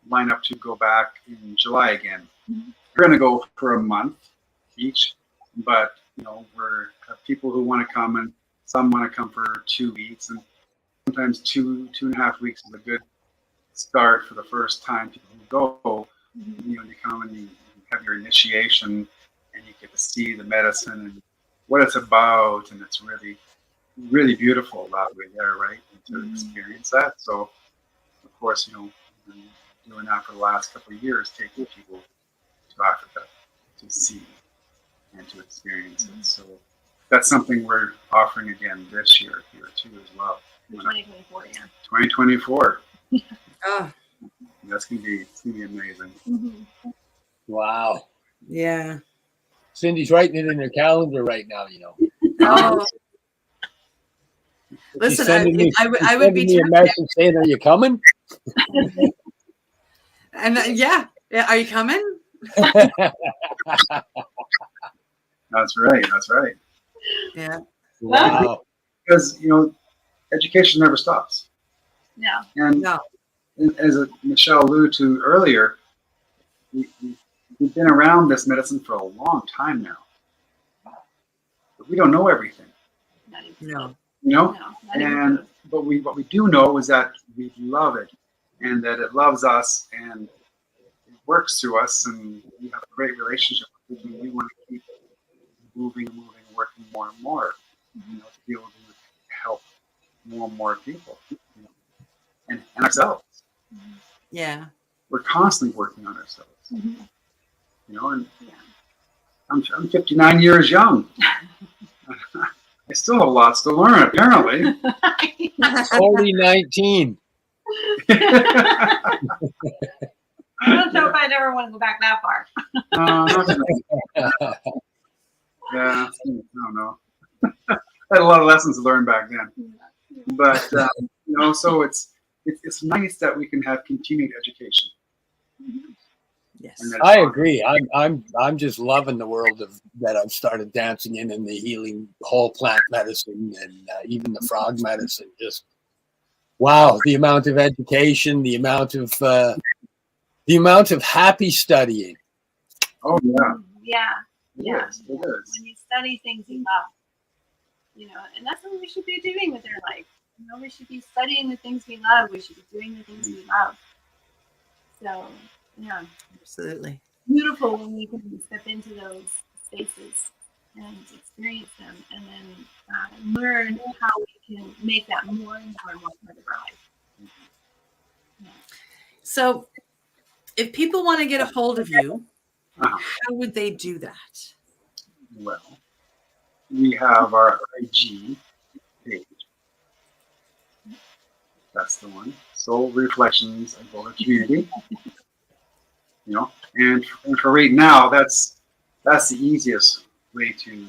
line up to go back in July again. Mm-hmm. We're going to go for a month each, but you know, we're people who want to come, and some want to come for 2 weeks, and sometimes 2.5 weeks is a good start for the first time people who go. Mm-hmm. You know, you come and you have your initiation, and you get to see the medicine and what it's about, and it's really, really beautiful that way there, right? And to experience that. So, of course, you know, we've been doing that for the last couple of years, taking people to Africa to see and to experience it. So that's something we're offering again this year here too as well. 2024, yeah. 2024. Oh, That's gonna be amazing. Mm-hmm. Wow. yeah. Cindy's writing it in her calendar right now, you know. Oh. Listen, I would be me a message saying, "Are you coming?" And yeah, are you coming? That's right. That's right. Yeah. Wow. Because you know, education never stops. No. And No. as Michelle alluded to earlier, we've been around this medicine for a long time now, but we don't know everything. No. You know, No, but what we do know is that we love it, and that it loves us, and it works through us, and we have a great relationship with it, and we want to keep moving, working more and more, you know, to be able to help more and more people, you know, and ourselves. Yeah. We're constantly working on ourselves, Mm-hmm. you know, and I'm 59 years young. I still have lots to learn, apparently. Only 19. I don't know if I'd ever want to go back that far. Yeah, I don't know. I had a lot of lessons to learn back then, but you know, so it's nice that we can have continued education. Yes, I agree. I'm just loving the world that I've started dancing in the healing whole plant medicine and even the frog medicine. Just wow, the amount of education, the amount of happy studying. Oh yeah. Yeah. It is. When you study things you love, you know, and that's what we should be doing with our life. You know, we should be studying the things we love. We should be doing the things we love. So Yeah. Absolutely. Beautiful when we can step into those spaces and experience them, and then learn how we can make that more and more and more part of our life. Yeah. So, if people want to get a hold of you, Uh-huh. how would they do that? Well, we have our IG page. That's the one. Soul Reflections Iboga Community. You know, and for right now, that's the easiest way to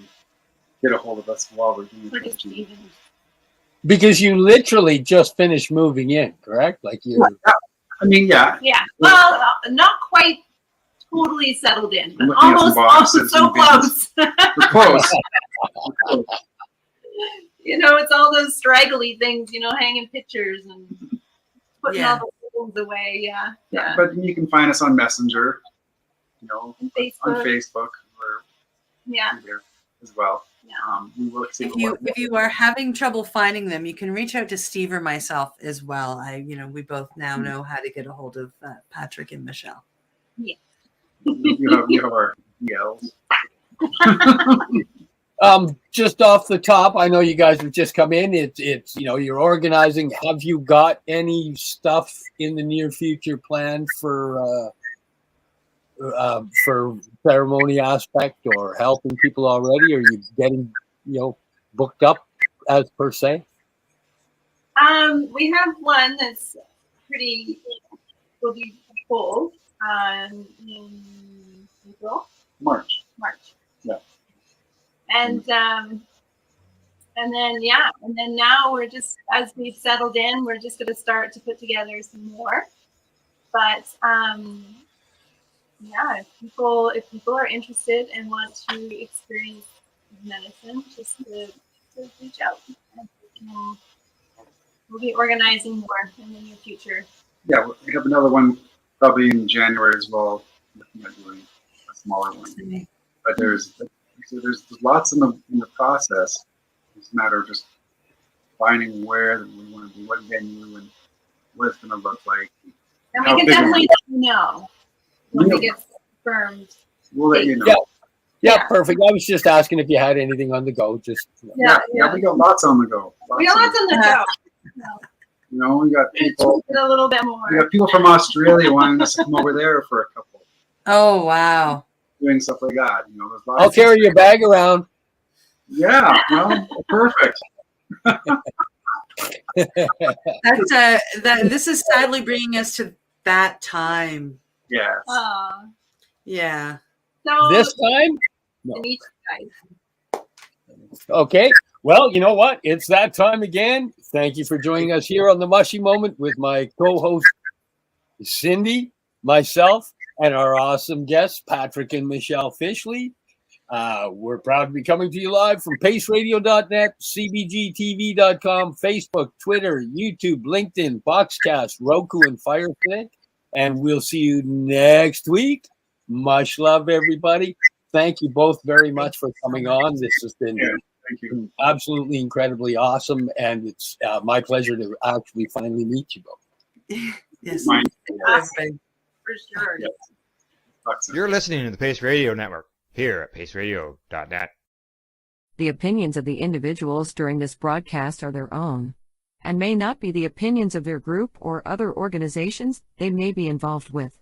get a hold of us while we're doing it. Because you literally just finished moving in, correct? Like you. I mean, yeah. Yeah. Well, not quite totally settled in, but Looking at some almost boxes so and bins. close. We're close. You know, it's all those straggly things, you know, hanging pictures and putting Yeah. all the things away. Yeah. Yeah, Yeah. but you can find us on Messenger, you know, And on Facebook. Facebook. We're Yeah. there as well. Yeah. We will see If you are having trouble finding them, you can reach out to Steve or myself as well. We both now know how to get a hold of Patrick and Michelle. Yeah. you have our yells. Just off the top, I know you guys have just come in. It's you're organizing. Have you got any stuff in the near future planned for ceremony aspect or helping people already? Are you getting booked up as per se? We have one that's will be full in April. March. Yeah. And then now we're just, as we've settled in, we're just going to start to put together some more. But if people are interested and want to experience medicine, just to reach out. We'll be organizing more in the near future. Yeah, we have another one probably in January as well. Looking at doing a smaller one, but there's lots in the process. It's a matter of just finding where we want to be, what venue, and what it's going to look like. And we can definitely let you know when we get confirmed. We'll let you know. Yeah, perfect. I was just asking if you had anything on the go. Just yeah, we got lots on the go. We got lots on the go. You know, we got people. A little bit more. We got people from Australia wanting us to come over there for a couple. Oh wow! Doing stuff like that. You know, there's lots. I'll carry your bag around. Yeah, well, perfect. This is sadly bringing us to that time. Yes. Yeah. So this time? No. I need you guys. Okay. Well, you know what? It's that time again. Thank you for joining us here on the Mushie Moment with my co-host Cindy, myself, and our awesome guests, Patrick and Michelle Fishley. We're proud to be coming to you live from paceradio.net, cbgtv.com, Facebook, Twitter, YouTube, LinkedIn, Boxcast, Roku, and Fire Stick. And we'll see you next week. Much love, everybody. Thank you both very much for coming on. This has been absolutely incredibly awesome, and it's my pleasure to actually finally meet you both. Yes. For sure. Yes. You're listening to the Pace Radio Network here at paceradio.net. The opinions of the individuals during this broadcast are their own, and may not be the opinions of their group or other organizations they may be involved with.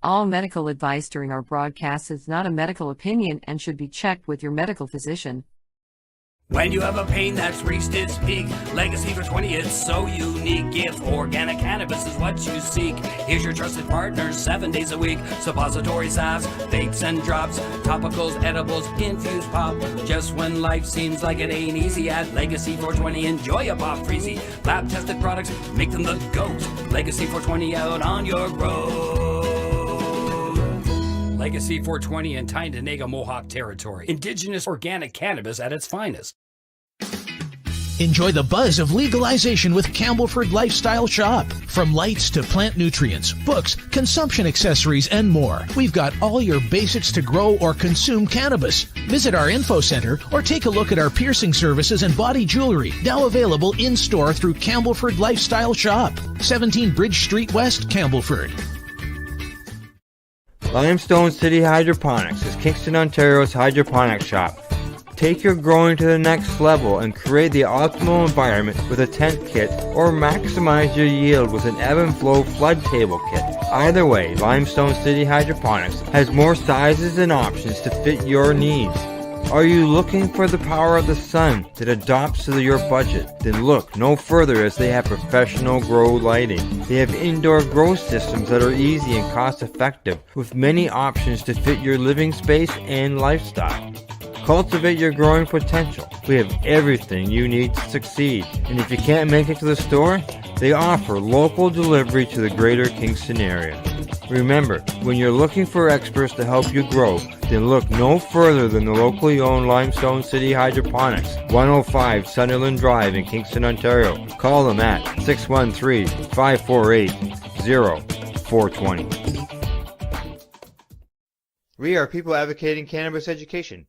All medical advice during our broadcast is not a medical opinion and should be checked with your medical physician. When you have a pain that's reached its peak, Legacy for 20, it's so unique. If organic cannabis is what you seek, here's your trusted partners 7 days a week. Suppository salves, vapes and drops, topicals, edibles, infused pop. Just when life seems like it ain't easy, at Legacy 420, enjoy a pop freezy. Lab tested products, make them the GOAT. Legacy 420 out on your road. Legacy 420 in Tyendinaga Mohawk territory. Indigenous organic cannabis at its finest. Enjoy the buzz of legalization with Campbellford Lifestyle Shop. From lights to plant nutrients, books, consumption accessories, and more. We've got all your basics to grow or consume cannabis. Visit our info center or take a look at our piercing services and body jewelry, now available in-store through Campbellford Lifestyle Shop. 17 Bridge Street West, Campbellford. Limestone City Hydroponics is Kingston, Ontario's hydroponics shop. Take your growing to the next level and create the optimal environment with a tent kit, or maximize your yield with an ebb and flow flood table kit. Either way, Limestone City Hydroponics has more sizes and options to fit your needs. Are you looking for the power of the sun that adapts to your budget? Then look no further, as they have professional grow lighting. They have indoor grow systems that are easy and cost effective, with many options to fit your living space and lifestyle. Cultivate your growing potential. We have everything you need to succeed. And if you can't make it to the store, they offer local delivery to the greater Kingston area. Remember, when you're looking for experts to help you grow, then look no further than the locally owned Limestone City Hydroponics, 105 Sunderland Drive in Kingston, Ontario. Call them at 613-548-0420. We are people advocating cannabis education.